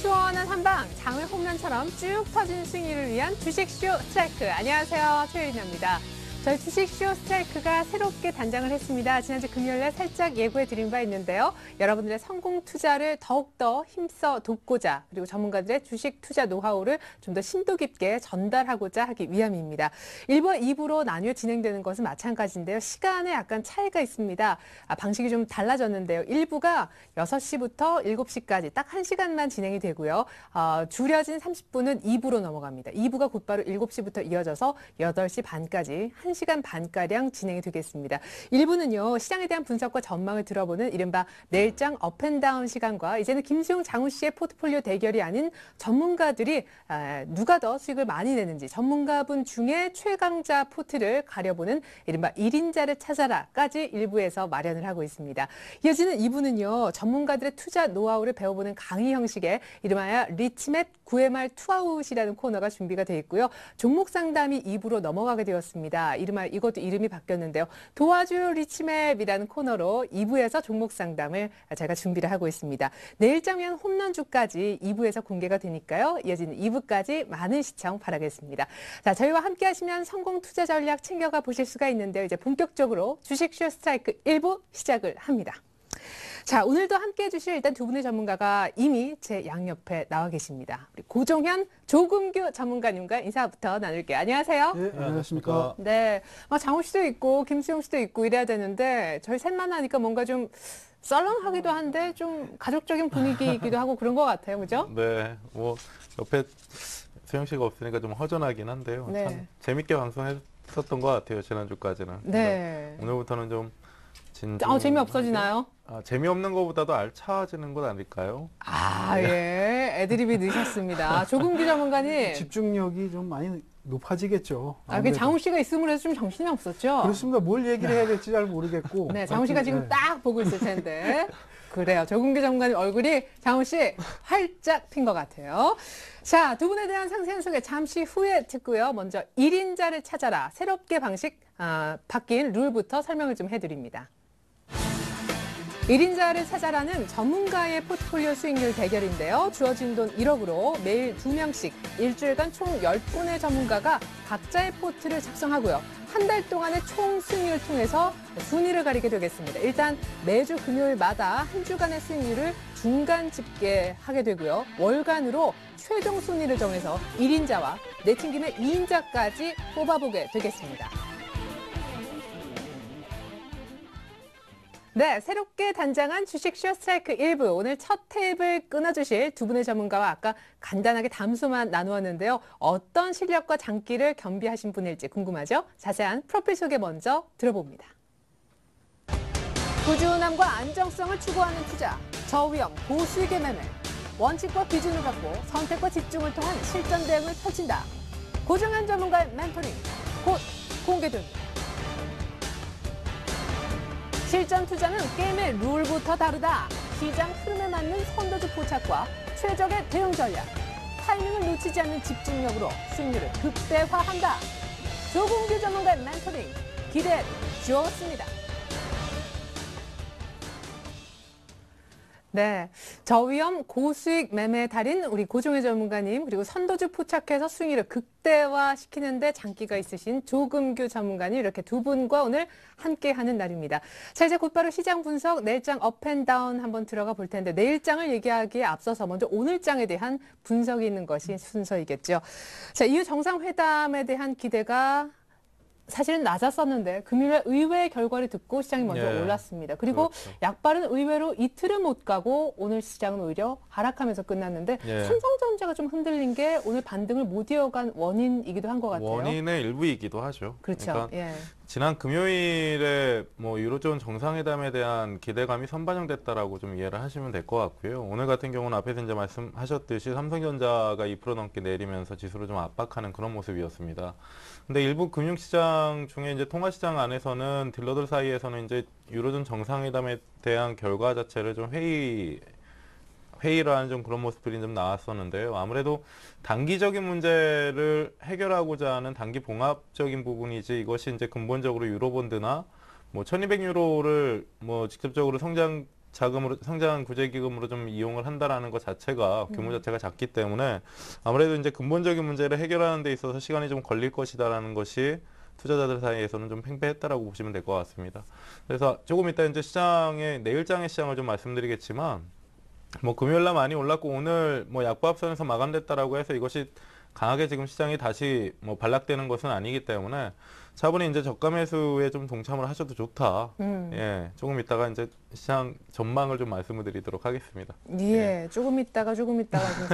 시원한 한방, 장외 홈런처럼 쭉 터진 승리를 위한 주식쇼 스트라이크. 안녕하세요, 최유리입니다. 저희 주식쇼 스트라이크가 새롭게 단장을 했습니다. 지난주 금요일에 살짝 예고해드린 바 있는데요. 여러분들의 성공 투자를 더욱더 힘써 돕고자, 그리고 전문가들의 주식 투자 노하우를 좀 더 심도 깊게 전달하고자 하기 위함입니다. 1부와 2부로 나뉘어 진행되는 것은 마찬가지인데요. 시간에 약간 차이가 있습니다. 방식이 좀 달라졌는데요. 1부가 6시부터 7시까지 딱 1시간만 진행이 되고요. 줄여진 30분은 2부로 넘어갑니다. 2부가 곧바로 7시부터 이어져서 8시 반까지 1시간 반가량 진행이 되겠습니다. 1부는요, 시장에 대한 분석과 전망을 들어보는 이른바 내일장 업앤다운 시간과 이제는 김수용 장우 씨의 포트폴리오 대결이 아닌 전문가들이 누가 더 수익을 많이 내는지 전문가분 중에 최강자 포트를 가려보는 이른바 1인자를 찾아라까지 1부에서 마련을 하고 있습니다. 이어지는 2부는요, 전문가들의 투자 노하우를 배워보는 강의 형식의 이름하여 리치맵 9MR 투아웃이라는 코너가 준비가 되어 있고요. 종목 상담이 2부로 넘어가게 되었습니다. 이것도 이름이 바뀌었는데요. 도와줘요 리치맵이라는 코너로 2부에서 종목 상담을 제가 준비를 하고 있습니다. 내일장 위한 홈런주까지 2부에서 공개가 되니까요. 이어지는 2부까지 많은 시청 바라겠습니다. 자, 저희와 함께 하시면 성공 투자 전략 챙겨가 보실 수가 있는데요. 이제 본격적으로 주식쇼 스트라이크 1부 시작을 합니다. 자, 오늘도 함께 해주실 일단 두 분의 전문가가 이미 제 양옆에 나와 계십니다. 우리 고종현, 조금규 전문가님과 인사부터 나눌게요. 안녕하세요. 네, 안녕하십니까. 네, 장우 씨도 있고 김수용 씨도 있고 이래야 되는데 저희 셋만 하니까 뭔가 좀 썰렁하기도 한데 좀 가족적인 분위기이기도 하고 그런 것 같아요. 그죠? 네, 뭐 옆에 수영 씨가 없으니까 좀 허전하긴 한데요. 네. 참 재밌게 방송했었던 것 같아요. 지난주까지는. 네. 오늘부터는 좀 재미없어지나요? 재미없는 것보다도 알차지는 것 아닐까요? 예. 애드립이 넣으셨습니다. 조금규 전문가님. 집중력이 좀 많이 높아지겠죠. 그 장우 씨가 있음으로 해서 좀 정신이 없었죠? 그렇습니다. 뭘 얘기를 해야 될지 잘 모르겠고. 네, 장우 씨가 지금 네. 딱 보고 있을 텐데. 그래요. 조금규 전문가님 얼굴이 장우 씨 활짝 핀 것 같아요. 자, 두 분에 대한 상세한 소개 잠시 후에 듣고요. 먼저 1인자를 찾아라. 새롭게 바뀐 룰부터 설명을 좀 해드립니다. 1인자를 찾아라는 전문가의 포트폴리오 수익률 대결인데요. 주어진 돈 1억으로 매일 2명씩 일주일간 총 10분의 전문가가 각자의 포트를 작성하고요. 한 달 동안의 총 수익률을 통해서 순위를 가리게 되겠습니다. 일단 매주 금요일마다 한 주간의 수익률을 중간 집계하게 되고요. 월간으로 최종 순위를 정해서 1인자와 내친 김에 2인자까지 뽑아보게 되겠습니다. 네, 새롭게 단장한 주식쇼 스트라이크 1부. 오늘 첫 테이블 끊어주실 두 분의 전문가와 아까 간단하게 담소만 나누었는데요. 어떤 실력과 장기를 겸비하신 분일지 궁금하죠? 자세한 프로필 소개 먼저 들어봅니다. 꾸준함과 안정성을 추구하는 투자, 저위험, 고수익의 매매, 원칙과 기준을 갖고 선택과 집중을 통한 실전 대응을 펼친다. 고종현 전문가의 멘토링, 곧 공개됩니다. 실전 투자는 게임의 룰부터 다르다. 시장 흐름에 맞는 선도주 포착과 최적의 대응 전략, 타이밍을 놓치지 않는 집중력으로 수익률을 극대화한다. 조금규 전문가의 멘토링 기대해 주었습니다. 네, 저위험 고수익 매매 달인 우리 고종현 전문가님, 그리고 선도주 포착해서 수익률을 극대화시키는데 장기가 있으신 조금규 전문가님, 이렇게 두 분과 오늘 함께하는 날입니다. 자, 이제 곧바로 시장 분석 내일장 업앤다운 한번 들어가 볼 텐데, 내일장을 얘기하기에 앞서서 먼저 오늘장에 대한 분석이 있는 것이 순서이겠죠. 자, 이후 정상회담에 대한 기대가 사실은 낮았었는데 금요일에 의외의 결과를 듣고 시장이 먼저 올랐습니다. 그리고 그렇죠. 약발은 의외로 이틀을 못 가고 오늘 시장은 오히려 하락하면서 끝났는데 삼성전자가 좀 흔들린 게 오늘 반등을 못 이어간 원인이기도 한 것 같아요. 원인의 일부이기도 하죠. 그렇죠. 그러니까 지난 금요일에 유로존 정상회담에 대한 기대감이 선반영됐다라고 좀 이해를 하시면 될 것 같고요. 오늘 같은 경우는 앞에서 이제 말씀하셨듯이 삼성전자가 2% 넘게 내리면서 지수를 좀 압박하는 그런 모습이었습니다. 근데 일부 금융시장 중에 이제 통화시장 안에서는 딜러들 사이에서는 이제 유로존 정상회담에 대한 결과 자체를 좀 회의를 하는 좀 그런 모습들이 좀 나왔었는데요. 아무래도 단기적인 문제를 해결하고자 하는 단기 봉합적인 부분이지 이것이 이제 근본적으로 유로본드나 1200유로를 직접적으로 성장 자금으로 성장 구제기금으로 좀 이용을 한다라는 것 자체가 규모 자체가 작기 때문에 아무래도 이제 근본적인 문제를 해결하는 데 있어서 시간이 좀 걸릴 것이다라는 것이 투자자들 사이에서는 좀 팽배했다라고 보시면 될 것 같습니다. 그래서 조금 이따 이제 내일장의 시장을 좀 말씀드리겠지만 뭐 금요일날 많이 올랐고 오늘 뭐 약보합선에서 마감됐다라고 해서 이것이 강하게 지금 시장이 다시 뭐 반락되는 것은 아니기 때문에 차분히 이제 저가 매수에 좀 동참을 하셔도 좋다. 예, 조금 이따가 이제 시장 전망을 좀 말씀을 드리도록 하겠습니다. 예, 조금 있다가 지금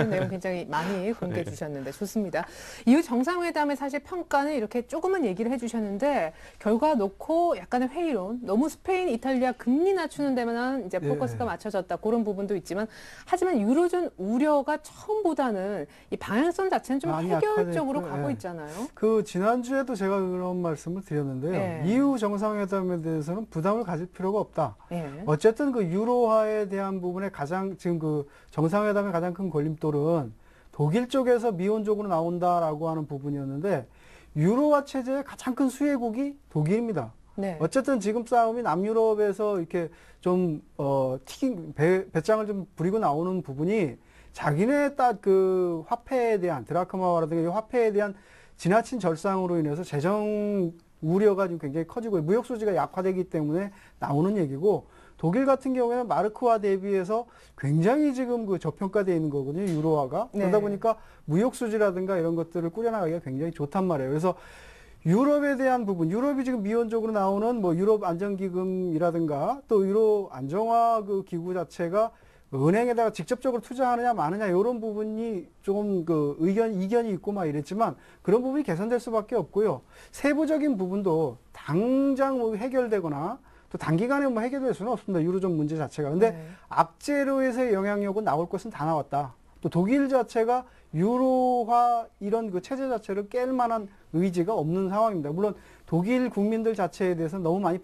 내용 굉장히 많이 공개해 주셨는데 좋습니다. 이후 정상회담의 사실 평가는 이렇게 조금은 얘기를 해주셨는데 결과 놓고 약간의 회의론, 너무 스페인, 이탈리아 금리 낮추는 데만 이제 포커스가 맞춰졌다 그런 부분도 있지만 하지만 유로존 우려가 처음보다는 이 방향성 자체는 좀 해결적으로 가고 있잖아요. 그 지난주에도 제가 그런 말씀을 드렸는데요. 이후 정상회담에 대해서는 부담을 가질 필요가 없다. 어쨌든 그 유로화에 대한 부분에 지금 그 정상회담의 가장 큰 걸림돌은 독일 쪽에서 미온적으로 나온다라고 하는 부분이었는데 유로화 체제의 가장 큰 수혜국이 독일입니다. 어쨌든 지금 싸움이 남유럽에서 이렇게 좀 배짱을 좀 부리고 나오는 부분이 자기네 딱 그 화폐에 대한 드라크마화라든가 화폐에 대한 지나친 절상으로 인해서 재정 우려가 지금 굉장히 커지고 무역 수지가 약화되기 때문에 나오는 얘기고 독일 같은 경우에는 마르크화 대비해서 굉장히 지금 그 저평가되어 있는 거거든요. 유로화가. 그러다 보니까 무역 수지라든가 이런 것들을 꾸려나가기가 굉장히 좋단 말이에요. 그래서 유럽에 대한 부분, 유럽이 지금 미온적으로 나오는 뭐 유럽 안정기금이라든가 또 유로 안정화 그 기구 자체가 은행에다가 직접적으로 투자하느냐 마느냐 이런 부분이 조금 그 이견이 있고 막 이랬지만 그런 부분이 개선될 수밖에 없고요. 세부적인 부분도 당장 뭐 해결되거나 또 단기간에 뭐 해결될 수는 없습니다. 유로존 문제 자체가. 근데 악재로에서의 영향력은 나올 것은 다 나왔다. 또 독일 자체가 유로화 이런 그 체제 자체를 깰 만한 의지가 없는 상황입니다. 물론 독일 국민들 자체에 대해서는 너무 많이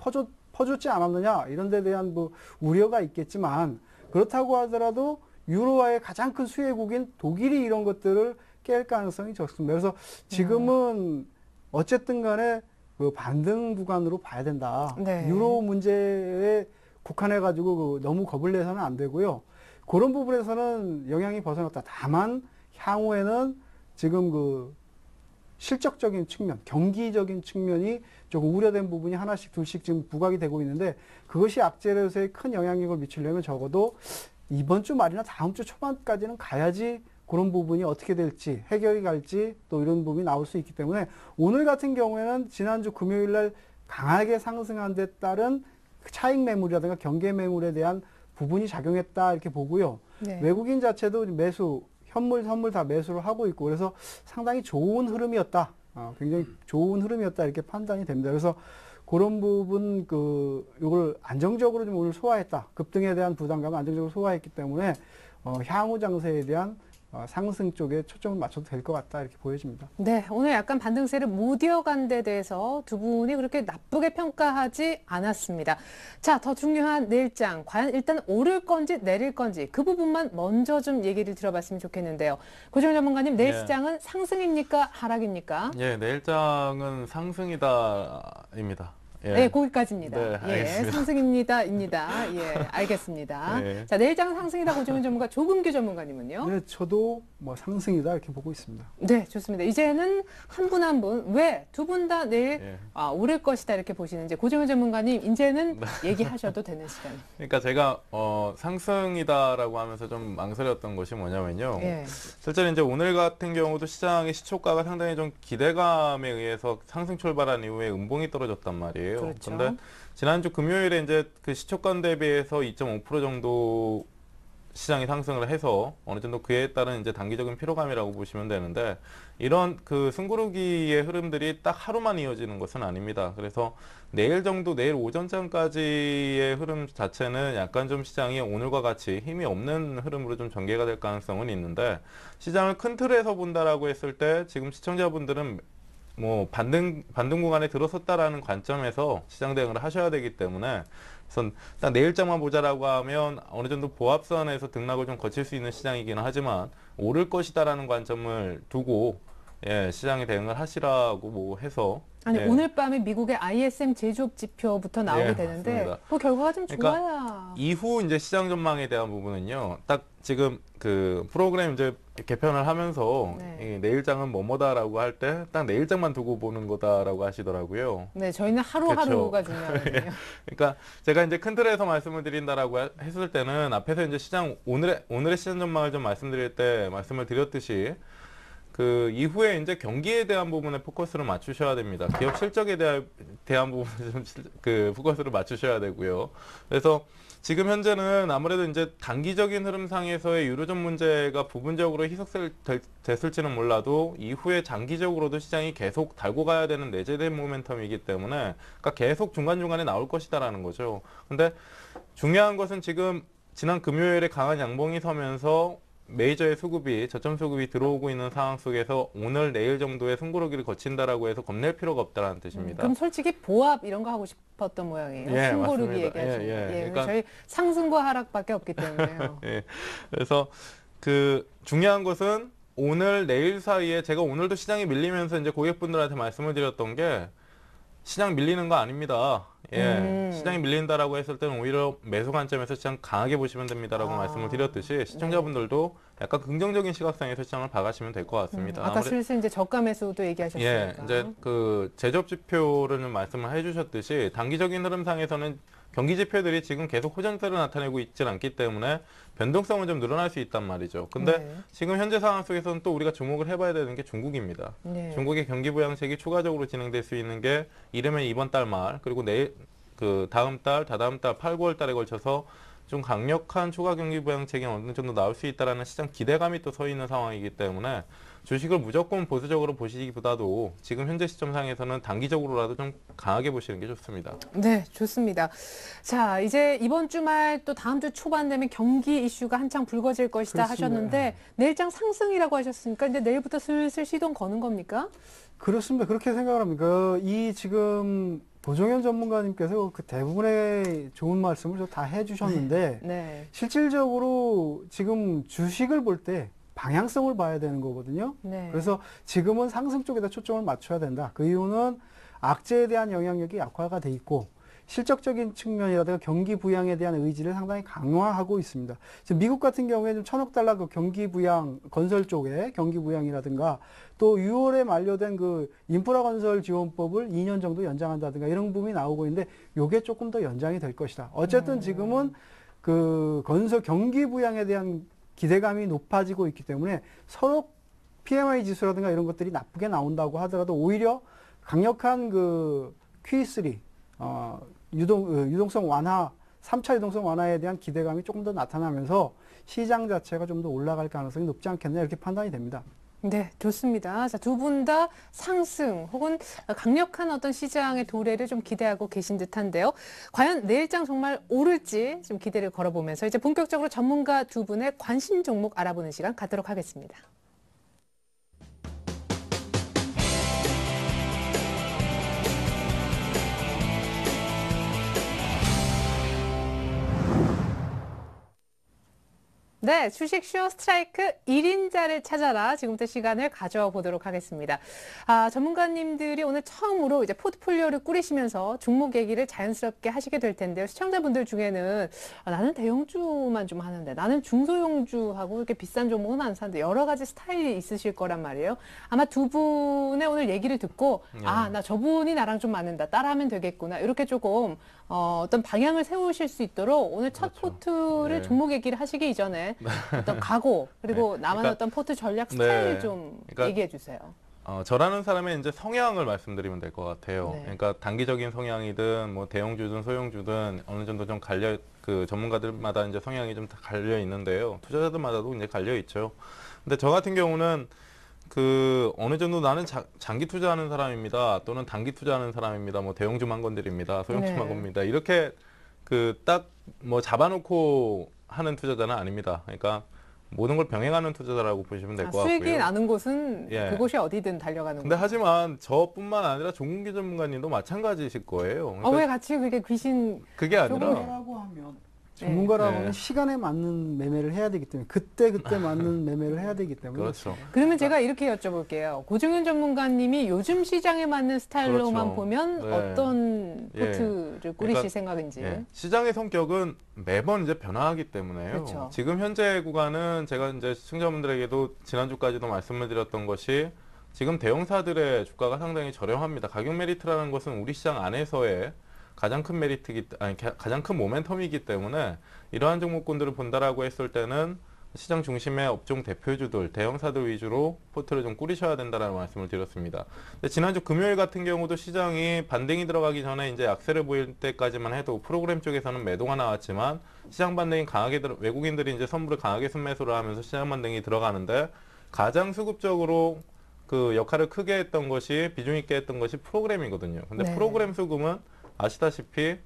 퍼줬지 않았느냐 이런 데 대한 뭐 우려가 있겠지만 그렇다고 하더라도 유로화의 가장 큰 수혜국인 독일이 이런 것들을 깰 가능성이 적습니다. 그래서 지금은 어쨌든 간에 그 반등 구간으로 봐야 된다. 유로 문제에 국한해가지고 너무 겁을 내서는 안 되고요. 그런 부분에서는 영향이 벗어났다. 다만 향후에는 지금 그 실적적인 측면, 경기적인 측면이 조금 우려된 부분이 하나씩 둘씩 지금 부각이 되고 있는데 그것이 악재로서의 큰 영향력을 미치려면 적어도 이번 주 말이나 다음 주 초반까지는 가야지 그런 부분이 어떻게 될지 해결이 갈지 또 이런 부분이 나올 수 있기 때문에 오늘 같은 경우에는 지난주 금요일 날 강하게 상승한 데 따른 차익 매물이라든가 경계 매물에 대한 부분이 작용했다 이렇게 보고요. 외국인 자체도 매수 현물, 선물 다 매수를 하고 있고 그래서 상당히 좋은 흐름이었다. 굉장히 좋은 흐름이었다 이렇게 판단이 됩니다. 그래서 그런 부분 이걸 안정적으로 좀 오늘 소화했다. 급등에 대한 부담감을 안정적으로 소화했기 때문에 향후 장세에 대한 상승 쪽에 초점을 맞춰도 될 것 같다 이렇게 보여집니다. 네, 오늘 약간 반등세를 못 이어간 데 대해서 두 분이 그렇게 나쁘게 평가하지 않았습니다. 자, 더 중요한 내일장 과연 일단 오를 건지 내릴 건지 그 부분만 먼저 좀 얘기를 들어봤으면 좋겠는데요. 고정 전문가님, 내일 시장은 상승입니까 하락입니까? 예, 내일장은 상승이다입니다. 네, 거기까지입니다. 네, 알겠습니다. 상승입니다. 예, 알겠습니다. 자, 내일장은 상승이다 고정현 전문가, 조금규 전문가님은요? 네, 저도 뭐 상승이다 이렇게 보고 있습니다. 네, 좋습니다. 이제는 한 분 한 분, 왜 두 분 다 내일 오를 것이다 이렇게 보시는지 고정현 전문가님 이제는 얘기하셔도 되는 시간. 그러니까 제가 상승이다라고 하면서 좀 망설였던 것이 뭐냐면요. 실제로 이제 오늘 같은 경우도 시장의 시초가가 상당히 좀 기대감에 의해서 상승 출발한 이후에 음봉이 떨어졌단 말이에요. 그런데 지난주 금요일에 이제 그 시초가 대비해서 2.5% 정도 시장이 상승을 해서 어느 정도 그에 따른 이제 단기적인 피로감이라고 보시면 되는데 이런 그 승부르기의 흐름들이 딱 하루만 이어지는 것은 아닙니다. 그래서 내일 오전장까지의 흐름 자체는 약간 좀 시장이 오늘과 같이 힘이 없는 흐름으로 좀 전개가 될 가능성은 있는데 시장을 큰 틀에서 본다라고 했을 때 지금 시청자분들은 뭐 반등 구간에 들어섰다라는 관점에서 시장 대응을 하셔야 되기 때문에 그래서 딱 내일장만 보자라고 하면 어느 정도 보합선에서 등락을 좀 거칠 수 있는 시장이기는 하지만 오를 것이다라는 관점을 두고 예, 시장에 대응을 하시라고 뭐 해서 아니 예. 오늘 밤에 미국의 ISM 제조업 지표부터 나오게 예, 되는데 맞습니다. 그 결과가 좀 그러니까 좋아야. 이후 이제 시장 전망에 대한 부분은요. 딱 지금 그 프로그램 이제 개편을 하면서 네. 이 내일장은 뭐뭐다라고 할 때 딱 내일장만 두고 보는 거다라고 하시더라고요. 네, 저희는 하루하루가 중요하거든요. 그러니까 제가 이제 큰 틀에서 말씀을 드린다라고 했을 때는 앞에서 이제 시장 오늘의 시장 전망을 좀 말씀드릴 때 말씀을 드렸듯이 그 이후에 이제 경기에 대한 부분에 포커스를 맞추셔야 됩니다. 기업 실적에 대한 부분에 좀 그 포커스를 맞추셔야 되고요. 그래서 지금 현재는 아무래도 이제 단기적인 흐름상에서의 유로존 문제가 부분적으로 희석됐을지는 몰라도 이후에 장기적으로도 시장이 계속 달고 가야 되는 내재된 모멘텀이기 때문에 그러니까 계속 중간중간에 나올 것이다라는 거죠. 근데 중요한 것은 지금 지난 금요일에 강한 양봉이 서면서 메이저의 수급이 저점 수급이 들어오고 있는 상황 속에서 오늘 내일 정도의 승부르기를 거친다라고 해서 겁낼 필요가 없다라는 뜻입니다. 그럼 솔직히 보합 이런 거 하고 싶었던 모양이에요. 예, 승고르기 맞습니다. 얘기하시는 거. 예, 예. 그러니까 저희 상승과 하락밖에 없기 때문에요. 예. 그래서 그 중요한 것은 오늘 내일 사이에 제가 오늘도 시장이 밀리면서 이제 고객분들한테 말씀을 드렸던 게 시장 밀리는 거 아닙니다. 예. 시장이 밀린다라고 했을 때는 오히려 매수 관점에서 시장 강하게 보시면 됩니다라고 말씀을 드렸듯이 시청자분들도 약간 긍정적인 시각상에서 시장을 봐가시면 될 것 같습니다. 아까 슬슬 이제 저가 매수도 얘기하셨으니까. 예, 이제 그 제조업 지표를 좀 말씀을 해주셨듯이 단기적인 흐름상에서는 경기 지표들이 지금 계속 호전세를 나타내고 있지 않기 때문에 변동성은 좀 늘어날 수 있단 말이죠. 근데 네. 지금 현재 상황 속에서는 또 우리가 주목을 해봐야 되는 게 중국입니다. 네. 중국의 경기 부양책이 추가적으로 진행될 수 있는 게 이르면 이번 달 말 그리고 내일 그 다음 달, 다다음 달 8, 9월 달에 걸쳐서 좀 강력한 추가 경기 부양책이 어느 정도 나올 수 있다라는 시장 기대감이 또 서 있는 상황이기 때문에 주식을 무조건 보수적으로 보시기보다도 지금 현재 시점상에서는 단기적으로라도 좀 강하게 보시는 게 좋습니다. 네, 좋습니다. 자, 이제 이번 주말 또 다음 주 초반 되면 경기 이슈가 한창 불거질 것이다 그렇습니다. 하셨는데 내일장 상승이라고 하셨으니까 이제 내일부터 슬슬 시동 거는 겁니까? 그렇습니다. 그렇게 생각을 합니다. 이 지금 도종현 전문가님께서 그 대부분의 좋은 말씀을 다 해주셨는데 네. 실질적으로 지금 주식을 볼 때 방향성을 봐야 되는 거거든요. 네. 그래서 지금은 상승 쪽에다 초점을 맞춰야 된다. 그 이유는 악재에 대한 영향력이 약화가 돼 있고 실적적인 측면이라든가 경기 부양에 대한 의지를 상당히 강화하고 있습니다. 지금 미국 같은 경우에 좀 1,000억 달러 그 경기 부양, 건설 쪽에 경기 부양이라든가 또 6월에 만료된 그 인프라 건설 지원법을 2년 정도 연장한다든가 이런 부분이 나오고 있는데 요게 조금 더 연장이 될 것이다. 어쨌든 지금은 그 건설 경기 부양에 대한 기대감이 높아지고 있기 때문에 서로 PMI 지수라든가 이런 것들이 나쁘게 나온다고 하더라도 오히려 강력한 그 Q3 유동성 완화, 3차 유동성 완화에 대한 기대감이 조금 더 나타나면서 시장 자체가 좀 더 올라갈 가능성이 높지 않겠나 이렇게 판단이 됩니다. 네, 좋습니다. 자, 두 분 다 상승 혹은 강력한 어떤 시장의 도래를 좀 기대하고 계신 듯한데요. 과연 내일장 정말 오를지 좀 기대를 걸어보면서 이제 본격적으로 전문가 두 분의 관심 종목 알아보는 시간 갖도록 하겠습니다. 네, 주식쇼 스트라이크 1인자를 찾아라. 지금부터 시간을 가져와 보도록 하겠습니다. 전문가님들이 오늘 처음으로 이제 포트폴리오를 꾸리시면서 종목 얘기를 자연스럽게 하시게 될 텐데요. 시청자분들 중에는 나는 대형주만 좀 하는데 나는 중소형주하고 이렇게 비싼 종목은 안 사는데 여러 가지 스타일이 있으실 거란 말이에요. 아마 두 분의 오늘 얘기를 듣고 나 저분이 나랑 좀 맞는다. 따라하면 되겠구나. 이렇게 조금 어떤 방향을 세우실 수 있도록 오늘 첫 그렇죠. 포트를 네. 종목 얘기를 하시기 이전에 어떤 각오 그리고 나만의 어떤 포트 전략 스타일 좀 얘기해 주세요. 저라는 사람의 이제 성향을 말씀드리면 될 것 같아요. 네. 그러니까 단기적인 성향이든 뭐 대형주든 소형주든 어느 정도 좀 그 전문가들마다 이제 성향이 좀 다 갈려 있는데요. 투자자들마다도 이제 갈려 있죠. 근데 저 같은 경우는 그 어느 정도 나는 장기 투자하는 사람입니다. 또는 단기 투자하는 사람입니다. 뭐 대형주만 건드립니다. 소형주만 겁니다. 이렇게 그 딱 뭐 잡아놓고 하는 투자자는 아닙니다. 그러니까 모든 걸 병행하는 투자자라고 보시면 될 것 같고요. 수익이 나는 곳은 예. 그곳이 어디든 달려가는 근데 거죠. 하지만 저뿐만 아니라 종국기 전문가님도 마찬가지실 거예요. 그러니까 왜 같이 그게 귀신 그게 아니라 라고 하면 전문가라고 네. 하면 시간에 맞는 매매를 해야 되기 때문에 그때 맞는 매매를 해야 되기 때문에 그렇죠. 그러면 제가 이렇게 여쭤볼게요. 고종현 전문가님이 요즘 시장에 맞는 스타일로만 그렇죠. 보면 네. 어떤 예. 포트를 꾸리실 그러니까, 생각인지. 예. 시장의 성격은 매번 이제 변화하기 때문에요. 그렇죠. 지금 현재 구간은 제가 이제 시청자분들에게도 지난주까지도 말씀을 드렸던 것이 지금 대형사들의 주가가 상당히 저렴합니다. 가격 메리트라는 것은 우리 시장 안에서의 가장 큰 가장 큰 모멘텀이기 때문에 이러한 종목군들을 본다라고 했을 때는 시장 중심의 업종 대표주들, 대형사들 위주로 포트를 좀 꾸리셔야 된다라는 말씀을 드렸습니다. 근데 지난주 금요일 같은 경우도 시장이 반등이 들어가기 전에 이제 약세를 보일 때까지만 해도 프로그램 쪽에서는 매도가 나왔지만 시장 반등이 외국인들이 이제 선물을 강하게 순매수를 하면서 시장 반등이 들어가는데 가장 수급적으로 그 역할을 크게 했던 것이 비중 있게 했던 것이 프로그램이거든요. 근데 네. 프로그램 수급은 아시다시피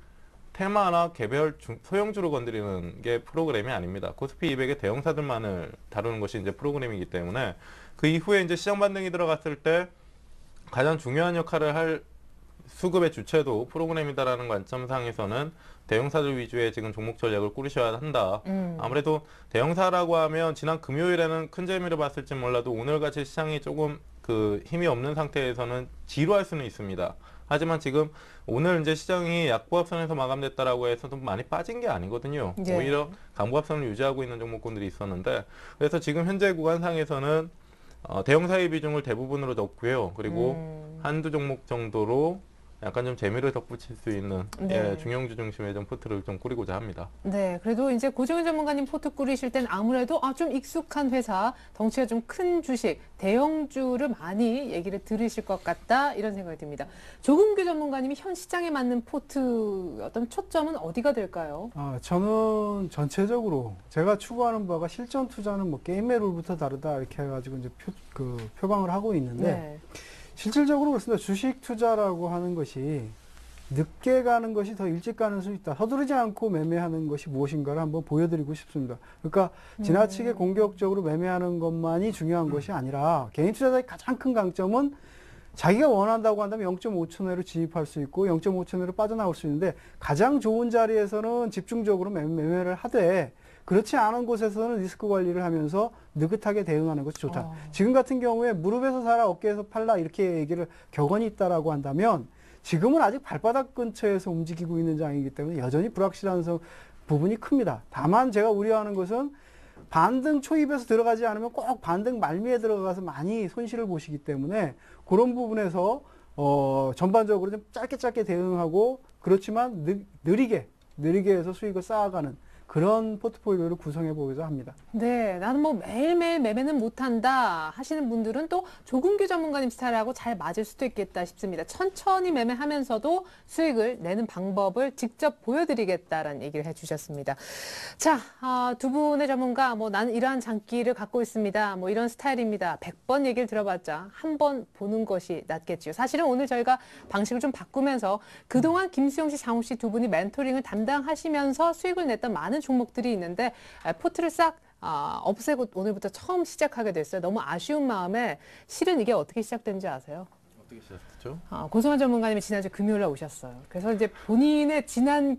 테마나 개별 소형주로 건드리는 게 프로그램이 아닙니다. 코스피 200의 대형사들만을 다루는 것이 이제 프로그램이기 때문에 그 이후에 이제 시장 반등이 들어갔을 때 가장 중요한 역할을 할 수급의 주체도 프로그램이다라는 관점상에서는 대형사들 위주의 지금 종목 전략을 꾸리셔야 한다. 아무래도 대형사라고 하면 지난 금요일에는 큰 재미를 봤을지 몰라도 오늘같이 시장이 조금 그 힘이 없는 상태에서는 지루할 수는 있습니다. 하지만 지금 오늘 이제 시장이 약보합선에서 마감됐다라고 해서 좀 많이 빠진 게 아니거든요. 네. 오히려 강보합선을 유지하고 있는 종목군들이 있었는데 그래서 지금 현재 구간상에서는 대형사의 비중을 대부분으로 넣고요. 그리고 한두 종목 정도로 약간 좀 재미를 덧붙일 수 있는 네. 예, 중형주 중심의 좀 포트를 좀 꾸리고자 합니다. 네, 그래도 이제 고종현 전문가님 포트 꾸리실 땐 아무래도 좀 익숙한 회사, 덩치가 좀 큰 주식, 대형주를 많이 얘기를 들으실 것 같다 이런 생각이 듭니다. 조금규 전문가님이 현 시장에 맞는 포트 어떤 초점은 어디가 될까요? 저는 전체적으로 제가 추구하는 바가 실전 투자는 뭐 게임의 룰부터 다르다 이렇게 해가지고 이제 표방을 하고 있는데 네. 실질적으로 그렇습니다. 주식 투자라고 하는 것이 늦게 가는 것이 더 일찍 가는 수 있다. 서두르지 않고 매매하는 것이 무엇인가를 한번 보여드리고 싶습니다. 그러니까 지나치게 공격적으로 매매하는 것만이 중요한 것이 아니라 개인 투자자의 가장 큰 강점은 자기가 원한다고 한다면 0.5초 내로 진입할 수 있고 0.5초 내로 빠져나올 수 있는데 가장 좋은 자리에서는 집중적으로 매매를 하되 그렇지 않은 곳에서는 리스크 관리를 하면서 느긋하게 대응하는 것이 좋다. 지금 같은 경우에 무릎에서 사라 어깨에서 팔라 이렇게 얘기를 격언이 있다라고 한다면 지금은 아직 발바닥 근처에서 움직이고 있는 장이기 때문에 여전히 불확실한 부분이 큽니다. 다만 제가 우려하는 것은 반등 초입에서 들어가지 않으면 꼭 반등 말미에 들어가서 많이 손실을 보시기 때문에 그런 부분에서 전반적으로 좀 짧게 대응하고 그렇지만 느리게 해서 수익을 쌓아가는 그런 포트폴리오를 구성해 보고자 합니다. 네, 나는 뭐 매일매일 매매는 못한다 하시는 분들은 또 조금규 전문가님 스타일하고 잘 맞을 수도 있겠다 싶습니다. 천천히 매매하면서도 수익을 내는 방법을 직접 보여드리겠다라는 얘기를 해주셨습니다. 자, 두 분의 전문가, 나는 이러한 장기를 갖고 있습니다. 이런 스타일입니다. 100번 얘기를 들어봤자 한 번 보는 것이 낫겠지요. 사실은 오늘 저희가 방식을 좀 바꾸면서 그동안 김수영 씨, 장욱 씨 두 분이 멘토링을 담당하시면서 수익을 냈던 많은 종목들이 있는데 포트를 싹 없애고 오늘부터 처음 시작하게 됐어요. 너무 아쉬운 마음에 실은 이게 어떻게 시작된지 아세요? 어떻게 시작했죠? 고승환 전문가님이 지난주 금요일에 오셨어요. 그래서 이제 본인의 지난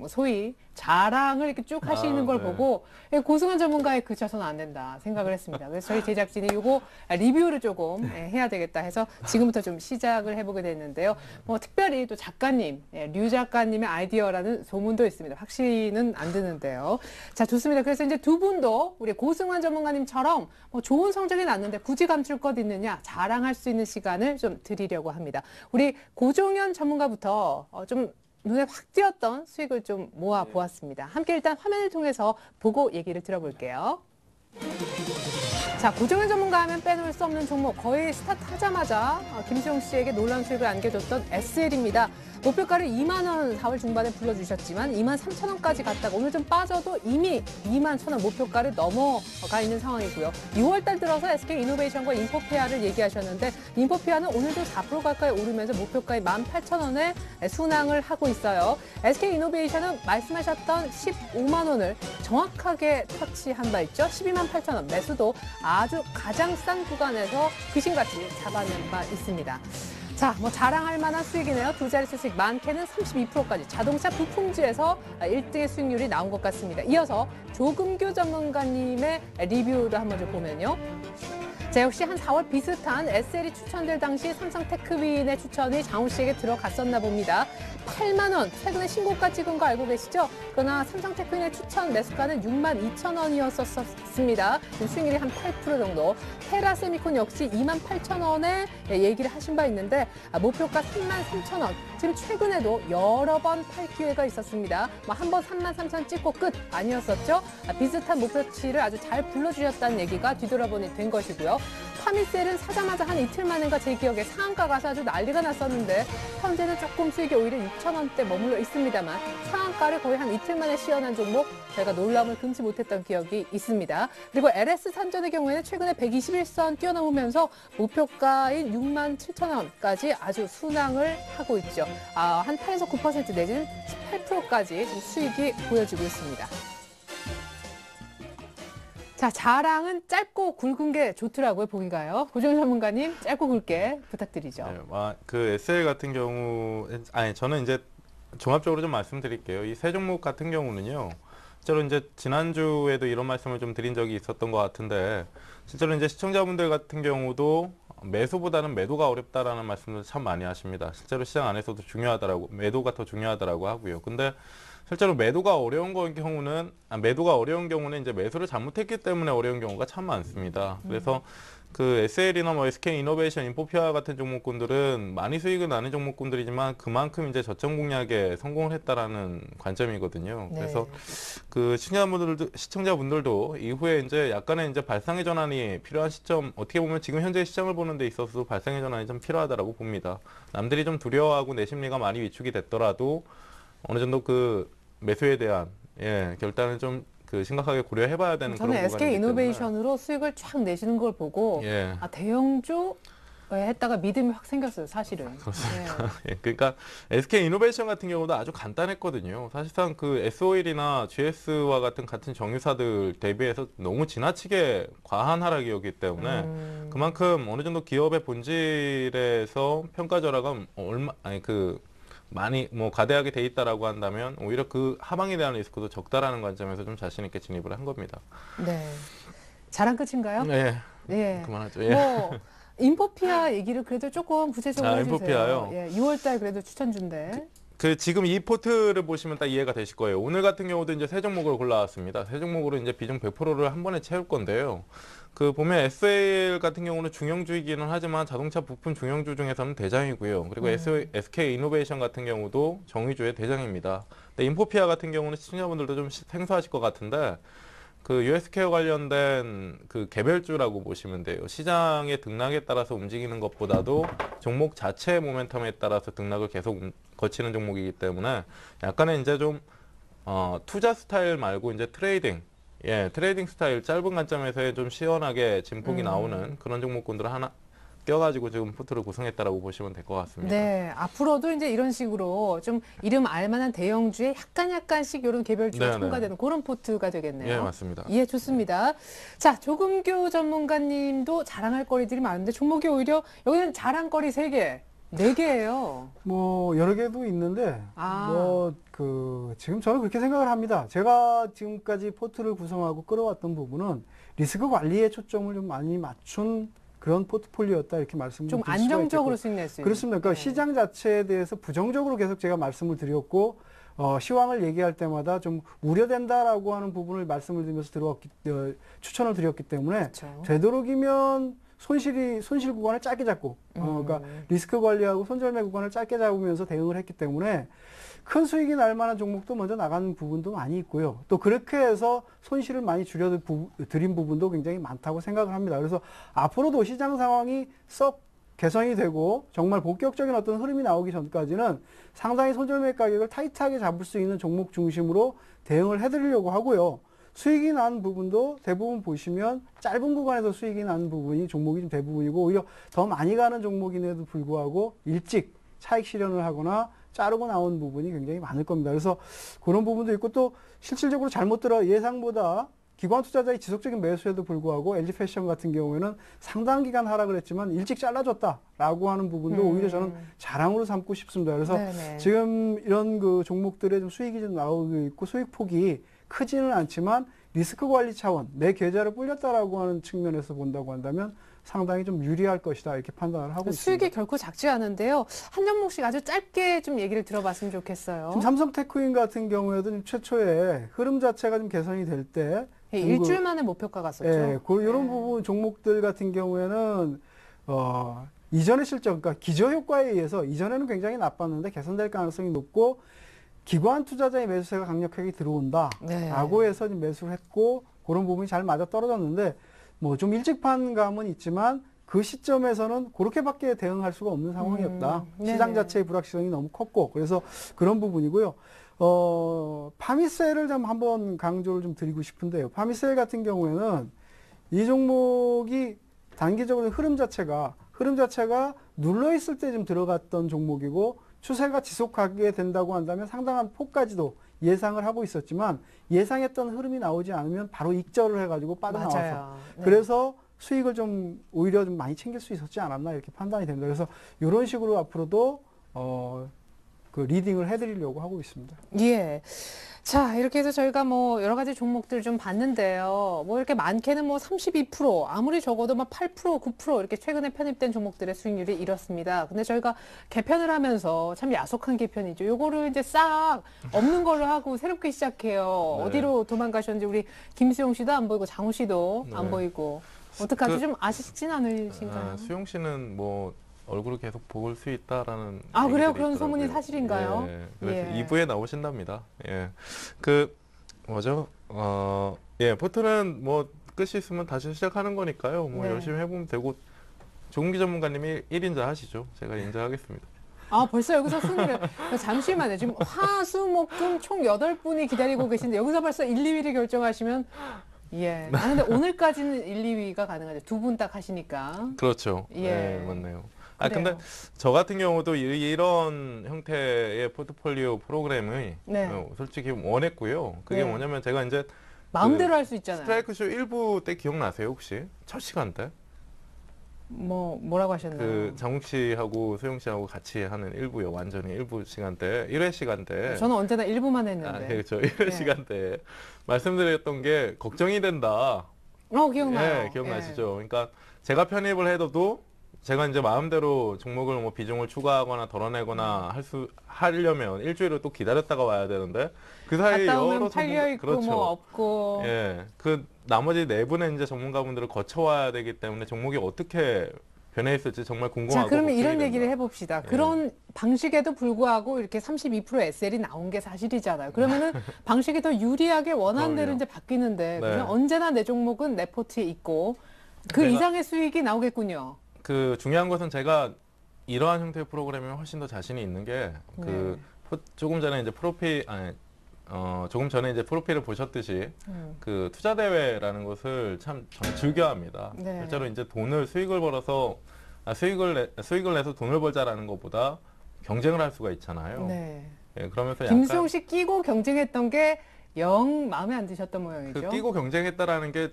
소위 자랑을 이렇게 쭉 하시는 걸 네. 보고 고승환 전문가에 그쳐서는 안 된다 생각을 했습니다. 그래서 저희 제작진이 이거 리뷰를 조금 해야 되겠다 해서 지금부터 좀 시작을 해보게 됐는데요. 특별히 또 작가님, 류 작가님의 아이디어라는 소문도 있습니다. 확신은 안 드는데요. 자, 좋습니다. 그래서 이제 두 분도 우리 고승환 전문가님처럼 좋은 성적이 났는데 굳이 감출 것 있느냐 자랑할 수 있는 시간을 좀 드리려고 합니다. 우리 고종현 전문가부터 좀 눈에 확 띄었던 수익을 좀 모아 보았습니다. 함께 일단 화면을 통해서 보고 얘기를 들어볼게요. 자, 고종현 전문가 하면 빼놓을 수 없는 종목, 거의 스타트하자마자 김수영 씨에게 놀라운 수익을 안겨줬던 SL입니다. 목표가를 2만 원 4월 중반에 불러주셨지만 2만 3천 원까지 갔다가 오늘 좀 빠져도 이미 2만 1천 원 목표가를 넘어가 있는 상황이고요. 6월 달 들어서 SK이노베이션과 인포피아를 얘기하셨는데 인포피아는 오늘도 4% 가까이 오르면서 목표가의 18,000원에 순항을 하고 있어요. SK이노베이션은 말씀하셨던 15만 원을 정확하게 터치한 바 있죠. 12만 8천 원 매수도 아주 가장 싼 구간에서 귀신같이 잡아낸 바 있습니다. 자, 뭐 자랑할 만한 수익이네요. 두 자릿수 수익, 많게는 32%까지 자동차 부품주에서 1등의 수익률이 나온 것 같습니다. 이어서 조금규 전문가님의 리뷰를 한번 좀 보면요. 자, 역시 한 4월 비슷한 SL이 추천될 당시 삼성테크윈의 추천이 장훈 씨에게 들어갔었나 봅니다. 8만 원, 최근에 신고가 찍은 거 알고 계시죠? 그러나 삼성테크윈의 추천 매수가는 6만 2천 원이었었습니다. 수익률이 한 8% 정도. 테라세미콘 역시 2만 8천 원에 얘기를 하신 바 있는데 목표가 3만 3천 원. 지금 최근에도 여러 번 팔 기회가 있었습니다. 한 번 3만 3천 찍고 끝 아니었었죠? 비슷한 목표치를 아주 잘 불러주셨다는 얘기가 뒤돌아보니 된 것이고요. 파미셀은 사자마자 한 이틀 만인가 제 기억에 상한가 가서 아주 난리가 났었는데 현재는 조금 수익이 오히려 6천 원대 머물러 있습니다만 상한가를 거의 한 이틀 만에 시연한 종목 저희가 놀라움을 금치 못했던 기억이 있습니다. 그리고 LS 산전의 경우에는 최근에 121선 뛰어넘으면서 목표가인 6만 7천 원까지 아주 순항을 하고 있죠. 한 8에서 9% 내지는 18%까지 수익이 보여지고 있습니다. 자, 자랑은 짧고 굵은 게 좋더라고요, 보기가요. 고정 전문가님, 짧고 굵게 부탁드리죠. 네, 그 SL 같은 경우, 저는 이제 종합적으로 좀 말씀드릴게요. 이 세 종목 같은 경우는요, 실제로 이제 지난주에도 이런 말씀을 좀 드린 적이 있었던 것 같은데, 실제로 이제 시청자분들 같은 경우도 매수보다는 매도가 어렵다라는 말씀을 참 많이 하십니다. 실제로 시장 안에서도 중요하더라고, 매도가 더 중요하더라고 하고요. 근데 실제로 매도가 어려운 경우는 이제 매수를 잘못했기 때문에 어려운 경우가 참 많습니다. 그래서 그 SL이나 뭐 SK 이노베이션, 인포피아 같은 종목군들은 많이 수익을 나는 종목군들이지만 그만큼 이제 저점 공략에 성공을 했다라는 관점이거든요. 네. 그래서 그 시청자분들도 이후에 이제 약간의 이제 발상의 전환이 필요한 시점, 어떻게 보면 지금 현재 시장을 보는 데 있어서 발상의 전환이 좀 필요하다라고 봅니다. 남들이 좀 두려워하고 내 심리가 많이 위축이 됐더라도 어느 정도 그 매수에 대한 결단을 좀 그 심각하게 고려해봐야 되는 그런 저는 부분이기 SK 때문에. 이노베이션으로 수익을 쫙 내시는 걸 보고 대형주 했다가 믿음이 확 생겼어요, 사실은. 그렇습니까? 그러니까 SK 이노베이션 같은 경우도 아주 간단했거든요. 사실상 그 S-오일이나 GS와 같은 정유사들 대비해서 너무 지나치게 과한 하락이었기 때문에 그만큼 어느 정도 기업의 본질에서 평가 절하가 많이 과대하게 돼 있다라고 한다면 오히려 그 하방에 대한 리스크도 적다라는 관점에서 좀 자신 있게 진입을 한 겁니다. 네. 자랑 끝인가요? 네. 예. 그만하죠. 인포피아 얘기를 그래도 조금 구체적으로 해주세요. 인포피아요? 6월달 그래도 추천주인데. 지금 이 포트를 보시면 딱 이해가 되실 거예요. 오늘 같은 경우도 이제 세 종목을 골라왔습니다. 세 종목으로 이제 비중 100%를 한 번에 채울 건데요. 보면 SL 같은 경우는 중형주이기는 하지만 자동차 부품 중형주 중에서는 대장이고요. 그리고 SK 이노베이션 같은 경우도 정의주의 대장입니다. 근데 인포피아 같은 경우는 시청자분들도 좀 생소하실 것 같은데 그 US케어 관련된 그 개별주라고 보시면 돼요. 시장의 등락에 따라서 움직이는 것보다도 종목 자체의 모멘텀에 따라서 등락을 계속 거치는 종목이기 때문에 약간의 이제 좀 투자 스타일 말고 이제 트레이딩 스타일 짧은 관점에서 좀 시원하게 진폭이 나오는 그런 종목군들을 하나 껴가지고 지금 포트를 구성했다라고 보시면 될 것 같습니다. 네, 앞으로도 이제 이런 식으로 좀 이름 알만한 대형주에 약간씩 이런 개별주가 첨가되는 그런 포트가 되겠네요. 예, 맞습니다. 예, 좋습니다. 자, 조금규 전문가님도 자랑할 거리들이 많은데 종목이 오히려 여기는 자랑거리 3개. 4개예요. 여러 개도 있는데 지금 저는 그렇게 생각을 합니다. 제가 지금까지 포트를 구성하고 끌어왔던 부분은 리스크 관리에 초점을 좀 많이 맞춘 그런 포트폴리오였다 이렇게 말씀을 좀 안정적으로 수익 낼 수 있는. 그렇습니다. 그러니까 시장 자체에 대해서 부정적으로 계속 제가 말씀을 드렸고 시황을 얘기할 때마다 좀 우려된다라고 하는 부분을 말씀을 드리면서 추천을 드렸기 때문에 그렇죠. 되도록이면 손실 구간을 짧게 잡고 그러니까 리스크 관리하고 손절매 구간을 짧게 잡으면서 대응을 했기 때문에 큰 수익이 날 만한 종목도 먼저 나가는 부분도 많이 있고요. 또 그렇게 해서 손실을 많이 줄여드린 부분도 굉장히 많다고 생각을 합니다. 그래서 앞으로도 시장 상황이 썩 개선이 되고 정말 본격적인 어떤 흐름이 나오기 전까지는 상당히 손절매 가격을 타이트하게 잡을 수 있는 종목 중심으로 대응을 해드리려고 하고요. 수익이 난 부분도 대부분 보시면 짧은 구간에서 수익이 난 부분이 종목이 좀 대부분이고 오히려 더 많이 가는 종목임에도 불구하고 일찍 차익 실현을 하거나 자르고 나온 부분이 굉장히 많을 겁니다. 그래서 그런 부분도 있고 또 실질적으로 예상보다 기관 투자자의 지속적인 매수에도 불구하고 LG 패션 같은 경우에는 상당 기간 하락을 했지만 일찍 잘라줬다라고 하는 부분도 오히려 저는 자랑으로 삼고 싶습니다. 그래서 네네. 지금 이런 그 종목들의 좀 수익이 좀 나오고 있고 수익 폭이 크지는 않지만 리스크 관리 차원, 내 계좌를 불렸다라고 하는 측면에서 본다고 한다면 상당히 좀 유리할 것이다 이렇게 판단을 하고 있습니다. 수익이 결코 작지 않은데요. 한 종목씩 아주 짧게 좀 얘기를 들어봤으면 좋겠어요. 지금 삼성테크인 같은 경우에도 좀 최초에 흐름 자체가 좀 개선이 될 때 일주일 만에 목표가 갔었죠. 예, 이런 부분 종목들 같은 경우에는 이전의 실적, 그러니까 기저 효과에 의해서 이전에는 굉장히 나빴는데 개선될 가능성이 높고 기관 투자자의 매수세가 강력하게 들어온다라고 해서 매수를 했고 그런 부분이 잘 맞아 떨어졌는데 뭐 좀 일찍 판 감은 있지만 그 시점에서는 그렇게밖에 대응할 수가 없는 상황이었다. 시장 자체의 불확실성이 너무 컸고 그래서 그런 부분이고요. 파미셀을 좀 한번 강조를 좀 드리고 싶은데요. 파미셀 같은 경우에는 이 종목이 단기적으로 흐름 자체가 눌러 있을 때 좀 들어갔던 종목이고 추세가 지속하게 된다고 한다면 상당한 폭까지도 예상을 하고 있었지만 예상했던 흐름이 나오지 않으면 바로 익절을 해가지고 빠져나와서 네. 그래서 수익을 좀 오히려 좀 많이 챙길 수 있었지 않았나 이렇게 판단이 됩니다. 그래서 이런 식으로 앞으로도 그 리딩을 해드리려고 하고 있습니다. 예. 자, 이렇게 해서 저희가 뭐 여러 가지 종목들 좀 봤는데요. 뭐 이렇게 많게는 뭐 32%, 아무리 적어도 막 8%, 9% 이렇게 최근에 편입된 종목들의 수익률이 이렇습니다. 근데 저희가 개편을 하면서 참 야속한 개편이죠. 요거를 이제 싹 없는 걸로 하고 새롭게 시작해요. 네. 어디로 도망가셨는지 우리 김수용 씨도 안 보이고 장우 씨도 네. 안 보이고. 어떡하지? 좀 아쉽진 않으신가요? 수용 씨는 뭐 얼굴을 계속 볼 수 있다라는 그래요? 그런 있더라고요. 소문이 사실인가요? 예, 그래서 2부에 나오신답니다. 예. 포트는 뭐 끝이 있으면 다시 시작하는 거니까요. 뭐 열심히 해보면 되고 조금기 전문가님이 1인자 하시죠. 제가 인자하겠습니다. 벌써 여기서 순위를 잠시만요. 지금 화수목금 총 8분이 기다리고 계신데 여기서 벌써 1, 2위를 결정하시면 예. 근데 오늘까지는 1, 2위가 가능하죠. 2분 딱 하시니까. 그렇죠. 예. 네, 맞네요. 근데 저 같은 경우도 이런 형태의 포트폴리오 프로그램을 솔직히 원했고요. 그게 뭐냐면 제가 이제 마음대로 할 수 있잖아요. 스트라이크쇼 1부 때 기억나세요, 혹시? 첫 시간대? 뭐라고 하셨나요? 장욱 씨하고 소영 씨하고 같이 하는 1부요. 완전히 1부 시간대, 1회 시간대. 저는 언제나 1부만 했는데. 그렇죠. 1회 시간대. 말씀드렸던 게 걱정이 된다. 기억나요. 네, 기억나시죠? 그러니까 제가 편입을 해도 제가 이제 마음대로 종목을 뭐 비중을 추가하거나 덜어내거나 하려면 일주일을 또 기다렸다가 와야 되는데 그 사이에 여러 팔려 있고 그렇죠. 뭐 없고 그 나머지 4분의 이제 전문가분들을 거쳐와야 되기 때문에 종목이 어떻게 변해 있을지 정말 궁금하고. 자, 그러면 이런 얘기를 해봅시다. 그런 방식에도 불구하고 이렇게 32% SL이 나온 게 사실이잖아요. 그러면은 방식이 더 유리하게 원하는 대로 이제 바뀌는데 그냥 언제나 내 종목은 내 포트에 있고 그 이상의 수익이 나오겠군요. 중요한 것은 제가 이러한 형태의 프로그램에 훨씬 더 자신이 있는 게 조금 전에 이제 조금 전에 이제 프로필을 보셨듯이 그 투자 대회라는 것을 참 저는 즐겨합니다. 실제로 이제 수익을 벌어서 수익을 내서 돈을 벌자라는 것보다 경쟁을 할 수가 있잖아요. 그러면서 김수용 씨 끼고 경쟁했던 게 영 마음에 안 드셨던 모양이죠. 끼고 경쟁했다라는 게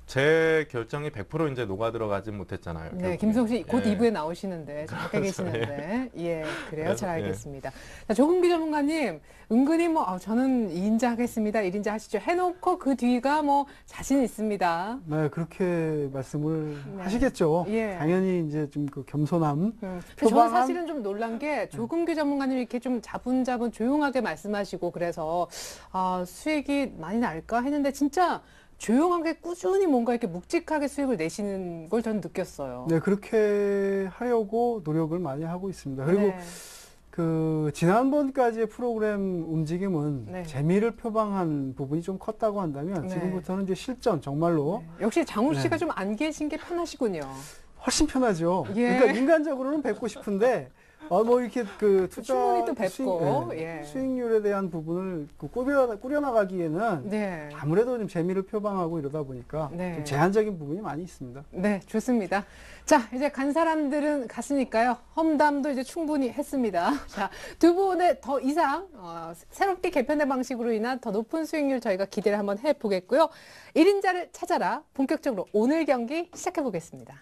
제 결정이 100% 이제 녹아 들어가진 못했잖아요. 네, 김수용 씨 곧 2부에 나오시는데 잠깐 계시는데 그래요. 잘 알겠습니다. 자, 조금기 전문가님 은근히 저는 2인자 하겠습니다. 1인자 하시죠. 해놓고 그 뒤가 자신 있습니다. 네, 그렇게 말씀을 하시겠죠. 당연히 이제 좀 그 겸손함. 저는 사실은 좀 놀란 게 조금기 전문가님 이렇게 좀 자분자분 조용하게 말씀하시고 그래서 수익이 많이 날까 했는데 진짜 조용하게 꾸준히 뭔가 이렇게 묵직하게 수익을 내시는 걸 저는 느꼈어요. 네, 그렇게 하려고 노력을 많이 하고 있습니다. 그리고 지난번까지의 프로그램 움직임은 재미를 표방한 부분이 좀 컸다고 한다면 지금부터는 이제 실전 정말로 역시 장우 씨가 좀 안 계신 게 편하시군요. 훨씬 편하죠. 예. 그러니까 인간적으로는 뵙고 싶은데 뭐 이렇게 그 투자 충분히 또 뵙고 수익률에 대한 부분을 꾸려나가기에는 네. 아무래도 좀 재미를 표방하고 이러다 보니까 네. 좀 제한적인 부분이 많이 있습니다. 네, 좋습니다. 자, 이제 간 사람들은 갔으니까요. 험담도 이제 충분히 했습니다. 자, 두 분의 더 이상 새롭게 개편된 방식으로 인한 더 높은 수익률 저희가 기대를 한번 해보겠고요. 1인자를 찾아라 본격적으로 오늘 경기 시작해 보겠습니다.